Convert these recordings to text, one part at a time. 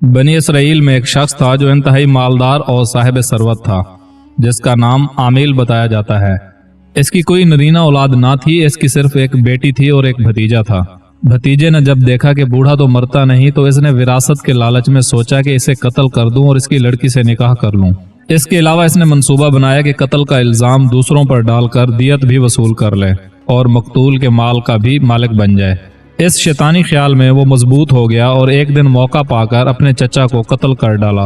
बनी इसराइल में एक शख्स था जो इंतहाई मालदार और साहिब सरवत था, जिसका नाम आमील बताया जाता है। इसकी कोई नरीना औलाद ना थी, इसकी सिर्फ एक बेटी थी और एक भतीजा था। भतीजे ने जब देखा कि बूढ़ा तो मरता नहीं, तो इसने विरासत के लालच में सोचा कि इसे कत्ल कर दूं और इसकी लड़की से निकाह कर लूं। इसके अलावा इसने मंसूबा बनाया कि कत्ल का इल्जाम दूसरों पर डालकर दियत भी वसूल कर ले और मकतूल के माल का भी मालिक बन जाए। इस शैतानी ख्याल में वो मजबूत हो गया और एक दिन मौका पाकर अपने चचा को कत्ल कर डाला।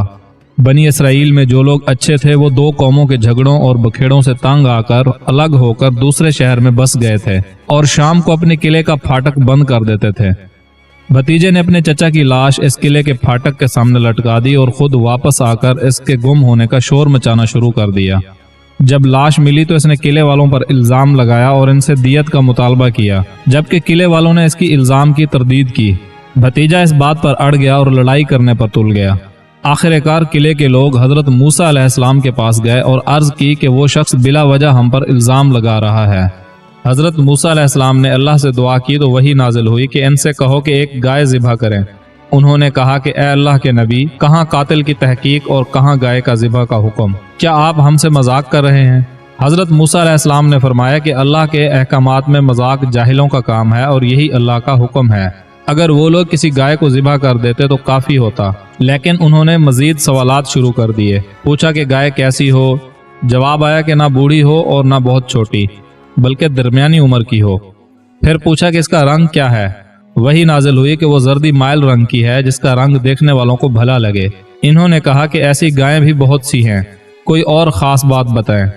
बनी इसराइल में जो लोग अच्छे थे वो दो कौमों के झगड़ों और बखेड़ों से तंग आकर अलग होकर दूसरे शहर में बस गए थे और शाम को अपने किले का फाटक बंद कर देते थे। भतीजे ने अपने चचा की लाश इस किले के फाटक के सामने लटका दी और खुद वापस आकर इसके गुम होने का शोर मचाना शुरू कर दिया। जब लाश मिली तो इसने किले वालों पर इल्जाम लगाया और इनसे दियत का मुतालबा किया, जबकि किले वालों ने इसकी इल्जाम की तरदीद की। भतीजा इस बात पर अड़ गया और लड़ाई करने पर तुल गया। आखिरकार किले के लोग हजरत मूसा अलैहिस्सलाम के पास गए और अर्ज की कि वो शख्स बिला वजह हम पर इल्जाम लगा रहा है। हजरत मूसा अलैहिस्सलाम ने अल्लाह से दुआ की तो वही नाजिल हुई कि इनसे कहो कि एक गाय ज़िबा करें। उन्होंने कहा कि ए अल्लाह के नबी, कहाँ कातिल की तहकीक और कहाँ गाय का ज़िबा का हुक्म? क्या आप हमसे मजाक कर रहे हैं? हजरत मूसा अलैहिस्सलाम ने फरमाया कि अल्लाह के अहकामात में मजाक जाहिलों का काम है और यही अल्लाह का हुक्म है। अगर वो लोग किसी गाय को ज़िबा कर देते तो काफ़ी होता, लेकिन उन्होंने मजीद सवालात शुरू कर दिए। पूछा कि गाय कैसी हो? जवाब आया कि ना बूढ़ी हो और ना बहुत छोटी, बल्कि दरमियानी उम्र की हो। फिर पूछा कि इसका रंग क्या है? वही नाजिल हुई कि वो जर्दी माइल रंग की है, जिसका रंग देखने वालों को भला लगे। इन्होंने कहा कि ऐसी गायें भी बहुत सी हैं, कोई और ख़ास बात बताएं।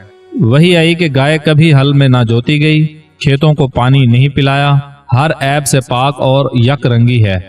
वही आई कि गाय कभी हल में ना जोती गई, खेतों को पानी नहीं पिलाया, हर ऐब से पाक और यक रंगी है।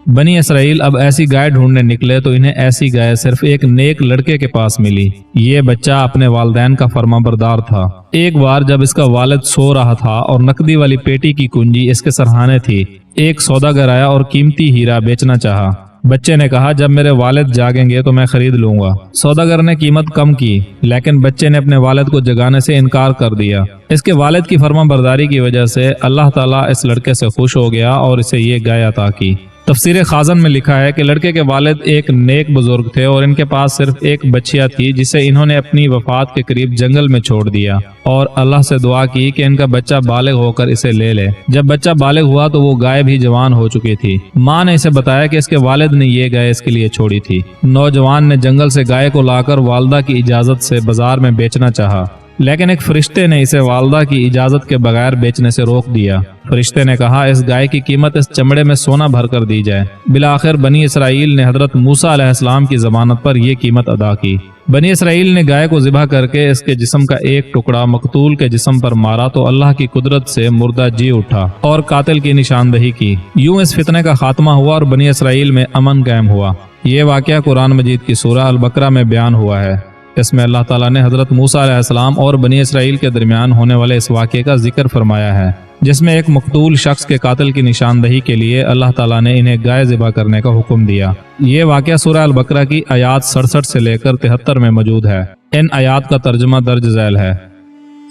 बनी इसराइल अब ऐसी गाय ढूंढने निकले तो इन्हें ऐसी गाय सिर्फ एक नेक लड़के के पास मिली। ये बच्चा अपने वालिदैन का फरमाबरदार था। एक बार जब इसका वालिद सो रहा था और नकदी वाली पेटी की कुंजी इसके सरहाने थी, एक सौदागर आया और कीमती हीरा बेचना चाहा। बच्चे ने कहा, जब मेरे वालिद जागेंगे तो मैं खरीद लूंगा। सौदागर ने कीमत कम की, लेकिन बच्चे ने अपने वालिद को जगाने से इनकार कर दिया। इसके वालिद की फरमाबरदारी की वजह से अल्लाह ताला इस लड़के से खुश हो गया और इसे ये गाय अता की। तफसीर खाजन में लिखा है कि लड़के के वालिद एक नेक बुजुर्ग थे और इनके पास सिर्फ एक बच्चिया थी, जिसे इन्होंने अपनी वफात के करीब जंगल में छोड़ दिया और अल्लाह से दुआ की कि इनका बच्चा बालिग होकर इसे ले ले। जब बच्चा बालिग हुआ तो वो गाय भी जवान हो चुकी थी। माँ ने इसे बताया कि इसके वालिद ने ये गाय इसके लिए छोड़ी थी। नौजवान ने जंगल से गाय को लाकर वालदा की इजाजत से बाजार में बेचना चाहा, लेकिन एक फरिश्ते ने इसे वालदा की इजाजत के बगैर बेचने से रोक दिया। फरिश्ते ने कहा, इस गाय की कीमत इस चमड़े में सोना भर कर दी जाए। बिलाखिर बनी इसराइल ने हजरत मूसा अलैहिस्सलाम की जमानत पर यह कीमत अदा की। बनी इसराइल ने गाय को ज़िबा करके इसके जिस्म का एक टुकड़ा मकतूल के जिस्म पर मारा तो अल्लाह की कुदरत से मुर्दा जी उठा और कातिल की निशानदही की। यूं इस फितने का खात्मा हुआ और बनी इसराइल में अमन कायम हुआ। ये वाक़या कुरान मजीद की सूरह अल बकरा में बयान हुआ है। इसमें अल्लाह ताला ने हजरत मूसा अलैहिस्सलाम और बनी इसराइल के दरमियान होने वाले इस वाक़े का जिक्र फरमाया है, जिसमें एक मकतूल शख्स के कातिल की निशानदही के लिए अल्लाह ताला ने इन्हें गाय ज़िबा करने का हुक्म दिया। ये वाक़या सूरह अल बकरा की आयात 67 से लेकर 73 में मौजूद है। इन आयात का तर्जुमा दर्ज झैल है।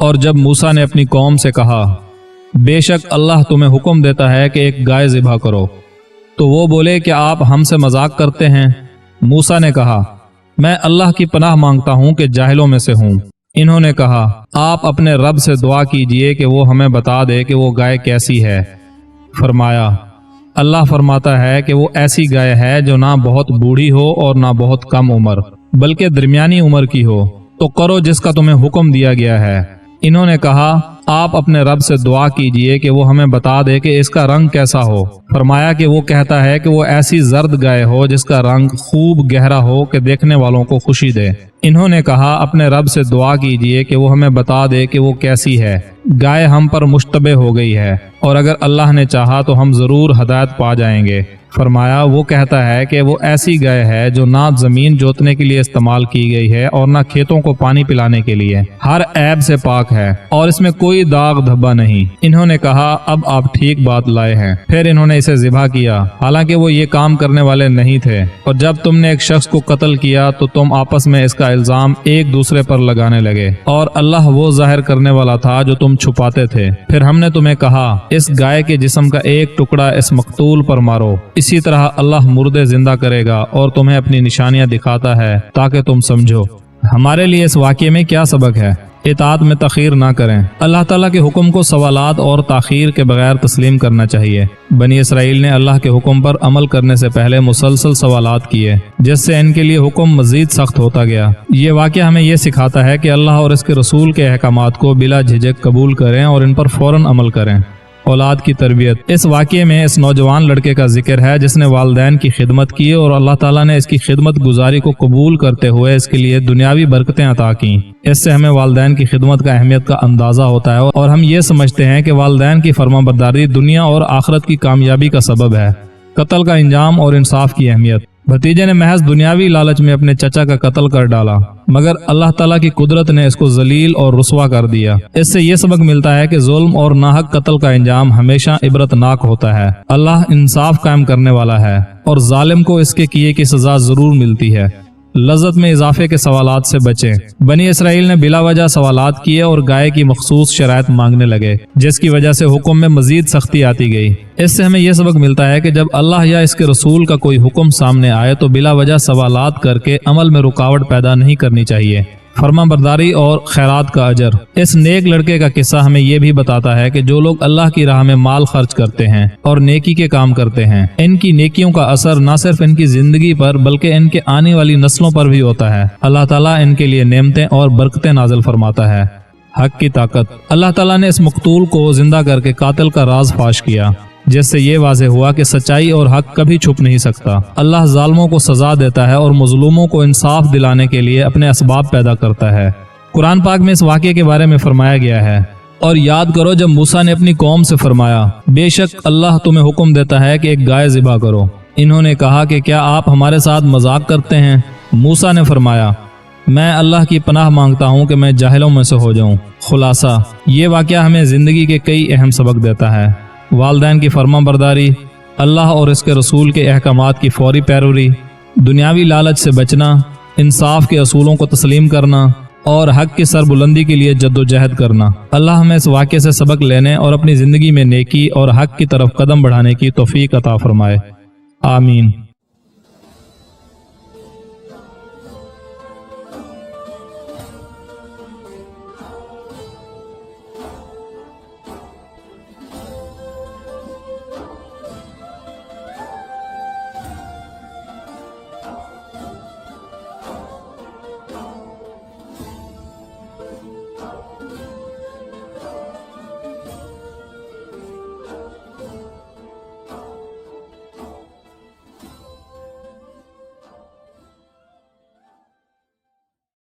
और जब मूसा ने अपनी कौम से कहा, बेशक अल्लाह तुम्हें हुक्म देता है कि एक गाय ज़िबा करो, तो वो बोले कि आप हमसे मजाक करते हैं। मूसा ने कहा, मैं अल्लाह की पनाह मांगता हूँ कि जाहिलों में से हूँ। इन्होंने कहा, आप अपने रब से दुआ कीजिए कि वो हमें बता दे कि वो गाय कैसी है। फरमाया, अल्लाह फरमाता है कि वो ऐसी गाय है जो ना बहुत बूढ़ी हो और ना बहुत कम उम्र, बल्कि दरमियानी उम्र की हो। तो करो जिसका तुम्हें हुक्म दिया गया है। इन्होंने कहा, आप अपने रब से दुआ कीजिए कि वो हमें बता दे कि इसका रंग कैसा हो। फरमाया कि वो कहता है कि वो ऐसी जर्द गाय हो जिसका रंग खूब गहरा हो कि देखने वालों को खुशी दे। इन्होंने कहा, अपने रब से दुआ कीजिए कि वो हमें बता दे कि वो कैसी है। गाय हम पर मुश्तबे हो गई है और अगर अल्लाह ने चाहा तो हम जरूर हदायत पा जाएंगे। फरमाया, वो कहता है कि वो ऐसी गाय है जो ना जमीन जोतने के लिए इस्तेमाल की गई है और ना खेतों को पानी पिलाने के लिए, हर ऐब से पाक है और इसमें कोई दाग धब्बा नहीं। इन्होंने कहा, अब आप ठीक बात लाए हैं। फिर इन्होंने इसे ज़िबा किया, हालांकि वो ये काम करने वाले नहीं थे। और जब तुमने एक शख्स को कत्ल किया तो तुम आपस में इसका इल्जाम एक दूसरे पर लगाने लगे और अल्लाह वो जाहिर करने वाला था जो तुम छुपाते थे। फिर हमने तुम्हें कहा, इस गाय के जिस्म का एक टुकड़ा इस मकतूल पर मारो। इसी तरह अल्लाह मुर्दे जिंदा करेगा और तुम्हें अपनी निशानियां दिखाता है ताकि तुम समझो। हमारे लिए इस वाक़ये में क्या सबक है? इताअत में तखीर ना करें। अल्लाह ताला के हुक्म को सवालात और ताखीर के बगैर तस्लीम करना चाहिए। बनी इसराइल ने अल्लाह के हुक्म पर अमल करने से पहले मुसलसल सवालात किए, जिससे इनके लिए हुक्म मजीद सख्त होता गया। ये वाक़या हमें यह सिखाता है कि अल्लाह और इसके रसूल के अहकामात को बिला झिझक कबूल करें और इन पर फौरन अमल करें। औलाद की तरबियत। इस वाक़ये में इस नौजवान लड़के का जिक्र है जिसने वालिदैन की खिदमत की और अल्लाह ताला ने इसकी खिदमत गुजारी को कबूल करते हुए इसके लिए दुनियावी बरकतें अता की। इससे हमें वालिदैन की खिदमत का अहमियत का अंदाज़ा होता है और हम ये समझते हैं कि वालिदैन की फरमाबरदारी दुनिया और आखिरत की कामयाबी का सबब है। कत्ल का इंजाम और इंसाफ की अहमियत। भतीजे ने महज दुनियावी लालच में अपने चचा का कत्ल कर डाला, मगर अल्लाह ताला की कुदरत ने इसको जलील और रुस्वा कर दिया। इससे ये सबक मिलता है कि जुल्म और नाहक कत्ल का इंजाम हमेशा इबरतनाक होता है। अल्लाह इंसाफ कायम करने वाला है और जालिम को इसके किए की सजा जरूर मिलती है। लज्जत में इजाफे के सवालात से बचें। बनी इसराइल ने बिला वजह सवालात किए और गाय की मखसूस शराइत मांगने लगे, जिसकी वजह से हुक्म में मजीद सख्ती आती गई। इससे हमें यह सबक मिलता है कि जब अल्लाह या इसके रसूल का कोई हुक्म सामने आए तो बिला वजह सवालात करके अमल में रुकावट पैदा नहीं करनी चाहिए। फरमाबरदारी और खैरात का अजर। इस नेक लड़के का किस्सा हमें यह भी बताता है कि जो लोग अल्लाह की राह में माल खर्च करते हैं और नेकी के काम करते हैं, इनकी नेकियों का असर न सिर्फ इनकी जिंदगी पर बल्कि इनके आने वाली नस्लों पर भी होता है। अल्लाह ताला इनके लिए नेमतें और बरकतें नाजिल फरमाता है। हक की ताकत। अल्लाह ताला ने इस मकतूल को जिंदा करके कातिल का राज फाश किया, जिससे ये वाज़ेह हुआ कि सच्चाई और हक कभी छुप नहीं सकता। अल्लाह जालिमों को सजा देता है और मजलूमों को इंसाफ दिलाने के लिए अपने असबाब पैदा करता है। कुरान पाक में इस वाक़ये के बारे में फरमाया गया है, और याद करो जब मूसा ने अपनी कौम से फरमाया, बेशक अल्लाह तुम्हें हुक्म देता है कि एक गाय ज़िबा करो। इन्होंने कहा कि क्या आप हमारे साथ मजाक करते हैं? मूसा ने फरमाया, मैं अल्लाह की पनाह मांगता हूँ कि मैं जाहिलों में से हो जाऊँ। खुलासा, ये वाक़या हमें ज़िंदगी के कई अहम सबक देता है। वालिदैन की फरमाबरदारी, अल्लाह और इसके रसूल के अहकामात की फौरी पैरवी, दुनियावी लालच से बचना, इंसाफ के असूलों को तस्लीम करना और हक की सरबुलंदी के लिए जद्दोजहद करना। अल्लाह हमें इस वाक़ये से सबक लेने और अपनी ज़िंदगी में नेकी और हक की तरफ कदम बढ़ाने की तौफीक अता फरमाए। आमीन।